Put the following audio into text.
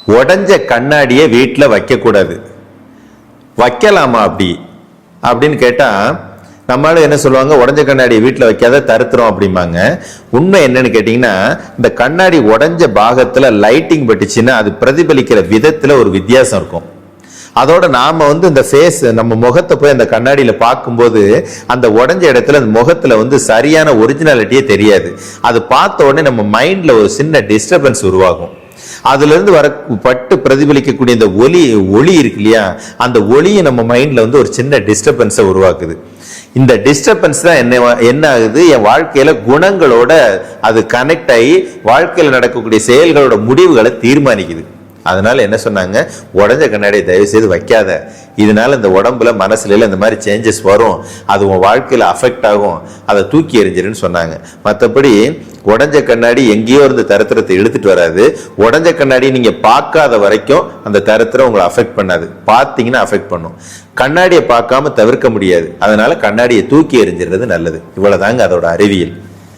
உடஞ்ச கண்ணாடியை வீட்டில் வைக்கக்கூடாது. வைக்கலாமா அப்படின்னு கேட்டால் நம்மளால என்ன சொல்லுவாங்க, உடஞ்ச கண்ணாடியை வீட்டில் வைக்காத தருத்துறோம் அப்படிம்பாங்க. உண்மை என்னன்னு கேட்டிங்கன்னா, இந்த கண்ணாடி உடஞ்ச பாகத்தில் லைட்டிங் பட்டுச்சுன்னா அது பிரதிபலிக்கிற விதத்தில் ஒரு வித்தியாசம் இருக்கும். அதோட நாம இந்த ஃபேஸ் நம்ம முகத்தை போய் அந்த கண்ணாடியில பார்க்கும்போது அந்த உடஞ்ச இடத்துல அந்த முகத்துல சரியான ஒரிஜினாலிட்டியே தெரியாது. அது பார்த்த உடனே நம்ம மைண்ட்ல ஒரு சின்ன டிஸ்டர்பன்ஸ் உருவாகும். அதுல இருந்து பட்டு பிரதிபலிக்கக்கூடிய இந்த ஒளி இருக்கு இல்லையா, அந்த ஒளியை நம்ம மைண்ட்ல ஒரு சின்ன டிஸ்டர்பன்ஸை உருவாக்குது. இந்த டிஸ்டர்பன்ஸ் தான் என்ன ஆகுது, என் வாழ்க்கையில குணங்களோட அது கனெக்ட் ஆகி வாழ்க்கையில நடக்கக்கூடிய செயல்களோட முடிவுகளை தீர்மானிக்குது. அதனால என்ன சொன்னாங்க, உடஞ்ச கண்ணாடியை தயவு செய்து வைக்காத. இதனால இந்த உடம்புல மனசுல இந்த மாதிரி சேஞ்சஸ் வரும், அது உன் வாழ்க்கையில அஃபெக்ட் ஆகும், அதை தூக்கி எறிஞ்சிருன்னு சொன்னாங்க. மற்றபடி உடஞ்ச கண்ணாடி எங்கேயோ இருந்து தரித்திரத்தை இழுத்துட்டு வராது. உடஞ்ச கண்ணாடி நீங்க பார்க்காத வரைக்கும் அந்த தரித்திரம் உங்களை அஃபெக்ட் பண்ணாது. பார்த்தீங்கன்னா அஃபெக்ட் பண்ணும். கண்ணாடியை பார்க்காம தவிர்க்க முடியாது. அதனால கண்ணாடியை தூக்கி எறிஞ்சிடுறது நல்லது. இவ்வளவுதாங்க அதோட அறிவியல்.